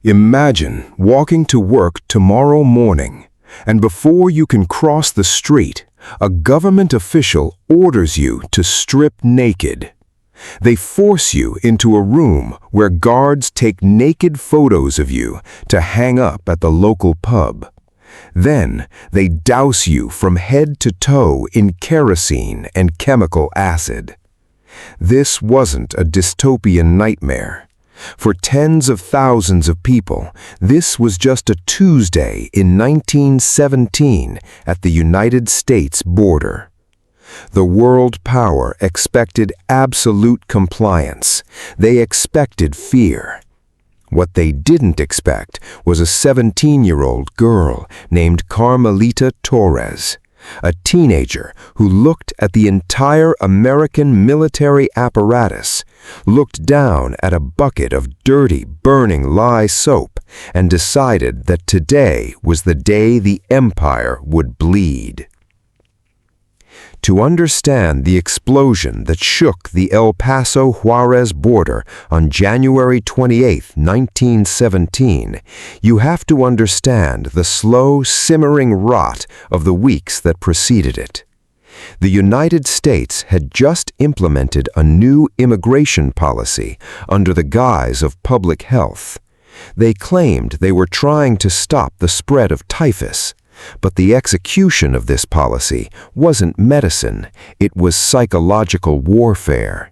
Imagine walking to work tomorrow morning, and before you can cross the street, a government official orders you to strip naked. They force you into a room where guards take naked photos of you to hang up at the local pub. Then they douse you from head to toe in kerosene and chemical acid. This wasn't a dystopian nightmare. For tens of thousands of people, this was just a Tuesday in 1917 at the United States border. The world power expected absolute compliance. They expected fear. What they didn't expect was a 17-year-old girl named Carmelita Torres, a teenager who looked at the entire American military apparatus, looked down at a bucket of dirty, burning lye soap, and decided that today was the day the empire would bleed. To understand the explosion that shook the El Paso Juarez border on January 28, 1917, you have to understand the slow, simmering rot of the weeks that preceded it. The United States had just implemented a new immigration policy under the guise of public health. They claimed they were trying to stop the spread of typhus. But the execution of this policy wasn't medicine, it was psychological warfare.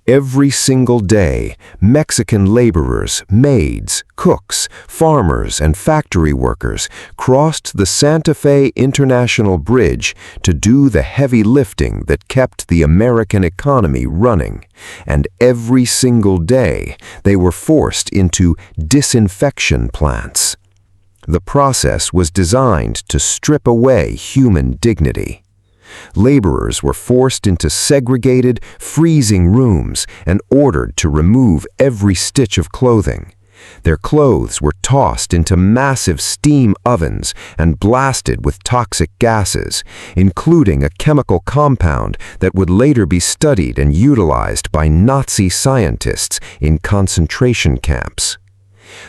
Every single day, Mexican laborers, maids, cooks, farmers, and factory workers crossed the Santa Fe International Bridge to do the heavy lifting that kept the American economy running, and every single day they were forced into disinfection plants. The process was designed to strip away human dignity. Laborers were forced into segregated, freezing rooms and ordered to remove every stitch of clothing. Their clothes were tossed into massive steam ovens and blasted with toxic gases, including a chemical compound that would later be studied and utilized by Nazi scientists in concentration camps.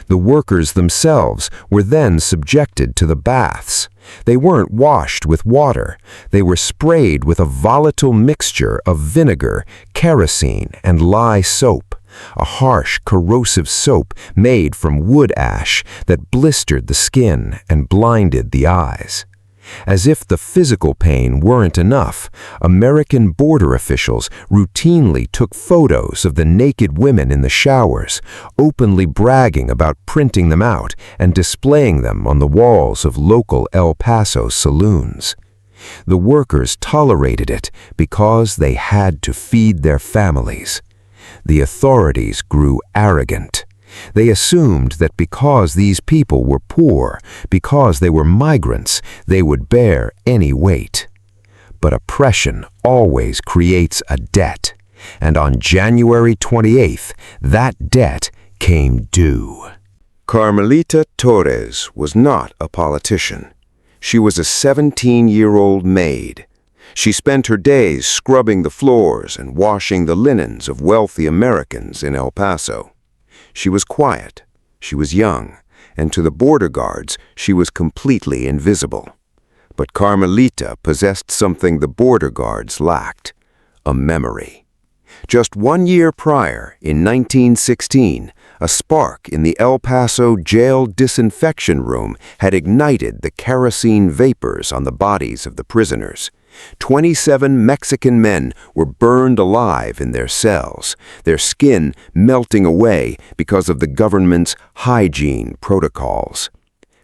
The workers themselves were then subjected to the baths. They weren't washed with water. They were sprayed with a volatile mixture of vinegar, kerosene, and lye soap, a harsh, corrosive soap made from wood ash that blistered the skin and blinded the eyes. As if the physical pain weren't enough, American border officials routinely took photos of the naked women in the showers, openly bragging about printing them out and displaying them on the walls of local El Paso saloons. The workers tolerated it because they had to feed their families. The authorities grew arrogant. They assumed that because these people were poor, because they were migrants, they would bear any weight. But oppression always creates a debt, and on January 28th, that debt came due. Carmelita Torres was not a politician. She was a 17-year-old maid. She spent her days scrubbing the floors and washing the linens of wealthy Americans in El Paso. She was quiet, she was young, and to the border guards she was completely invisible. But Carmelita possessed something the border guards lacked: a memory. Just 1 year prior, in 1916, a spark in the El Paso jail disinfection room had ignited the kerosene vapors on the bodies of the prisoners. 27 Mexican men were burned alive in their cells, their skin melting away because of the government's hygiene protocols.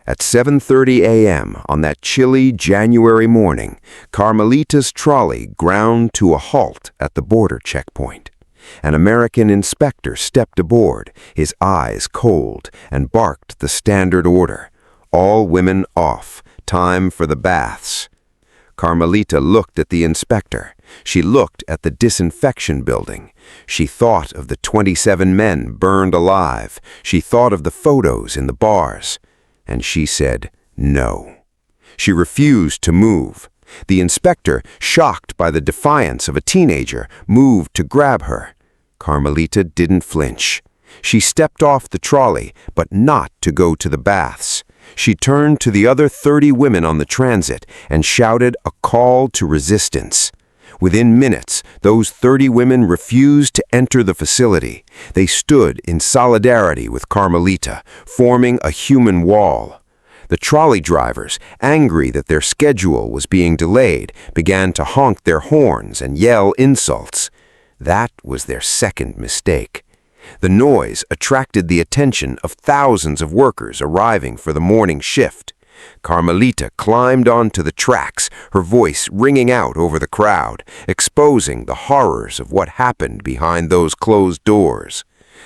At 7:30 a.m. on that chilly January morning, Carmelita's trolley ground to a halt at the border checkpoint. An American inspector stepped aboard, his eyes cold, and barked the standard order: "All women off, time for the baths." Carmelita looked at the inspector. She looked at the disinfection building. She thought of the 27 men burned alive. She thought of the photos in the bars. And she said no. She refused to move. The inspector, shocked by the defiance of a teenager, moved to grab her. Carmelita didn't flinch. She stepped off the trolley, but not to go to the baths. She turned to the other 30 women on the transit and shouted a call to resistance. Within minutes, those 30 women refused to enter the facility. They stood in solidarity with Carmelita, forming a human wall. The trolley drivers, angry that their schedule was being delayed, began to honk their horns and yell insults. That was their second mistake. The noise attracted the attention of thousands of workers arriving for the morning shift. Carmelita climbed onto the tracks, her voice ringing out over the crowd, exposing the horrors of what happened behind those closed doors.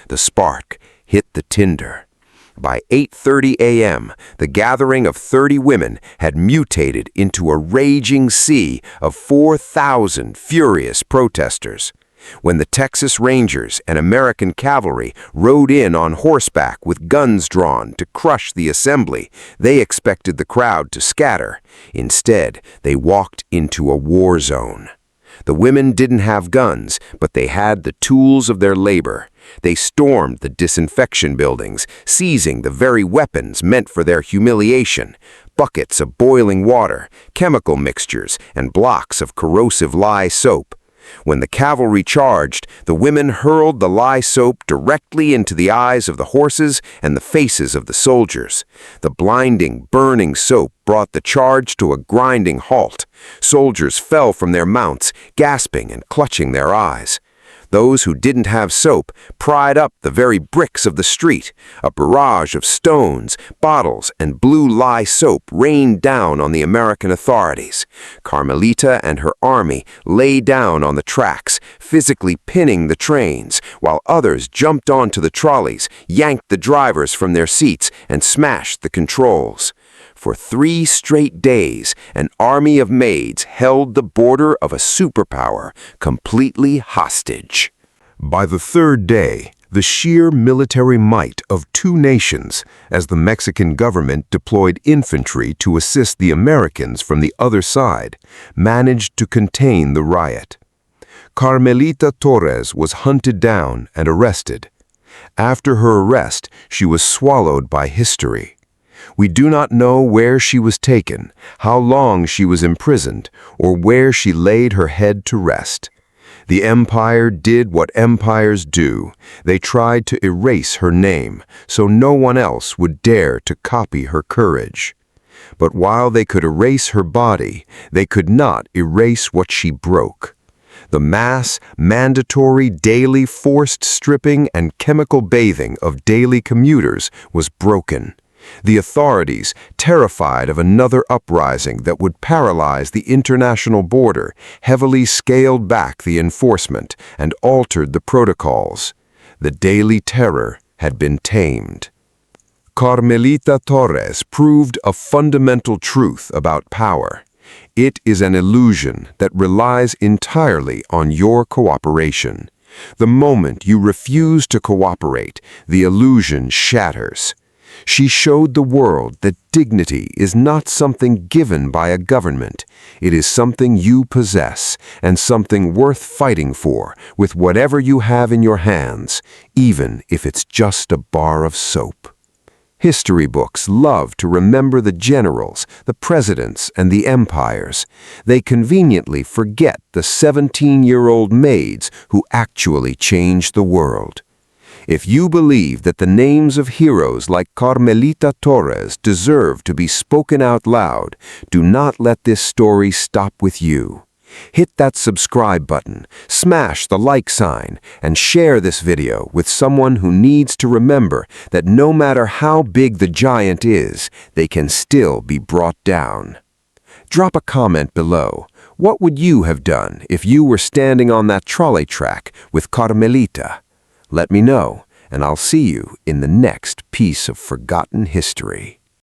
The spark hit the tinder. By 8:30 a.m., the gathering of 30 women had mutated into a raging sea of 4,000 furious protesters. When the Texas Rangers and American cavalry rode in on horseback with guns drawn to crush the assembly, they expected the crowd to scatter. Instead, they walked into a war zone. The women didn't have guns, but they had the tools of their labor. They stormed the disinfection buildings, seizing the very weapons meant for their humiliation: buckets of boiling water, chemical mixtures, and blocks of corrosive lye soap. When the cavalry charged, the women hurled the lye soap directly into the eyes of the horses and the faces of the soldiers. The blinding, burning soap brought the charge to a grinding halt. Soldiers fell from their mounts, gasping and clutching their eyes. Those who didn't have soap pried up the very bricks of the street. A barrage of stones, bottles, and blue lye soap rained down on the American authorities. Carmelita and her army lay down on the tracks, physically pinning the trains, while others jumped onto the trolleys, yanked the drivers from their seats, and smashed the controls. For 3 straight days, an army of maids held the border of a superpower completely hostage. By the third day, the sheer military might of 2 nations, as the Mexican government deployed infantry to assist the Americans from the other side, managed to contain the riot. Carmelita Torres was hunted down and arrested. After her arrest, she was swallowed by history. We do not know where she was taken, how long she was imprisoned, or where she laid her head to rest. The empire did what empires do. They tried to erase her name, so no one else would dare to copy her courage. But while they could erase her body, they could not erase what she broke. The mass, mandatory, daily forced stripping and chemical bathing of daily commuters was broken. The authorities, terrified of another uprising that would paralyze the international border, heavily scaled back the enforcement and altered the protocols. The daily terror had been tamed. Carmelita Torres proved a fundamental truth about power. It is an illusion that relies entirely on your cooperation. The moment you refuse to cooperate, the illusion shatters. She showed the world that dignity is not something given by a government. It is something you possess, and something worth fighting for with whatever you have in your hands, even if it's just a bar of soap. History books love to remember the generals, the presidents, and the empires. They conveniently forget the 17-year-old maids who actually changed the world. If you believe that the names of heroes like Carmelita Torres deserve to be spoken out loud, do not let this story stop with you. Hit that subscribe button, smash the like sign, and share this video with someone who needs to remember that no matter how big the giant is, they can still be brought down. Drop a comment below. What would you have done if you were standing on that trolley track with Carmelita? Let me know, and I'll see you in the next piece of forgotten history.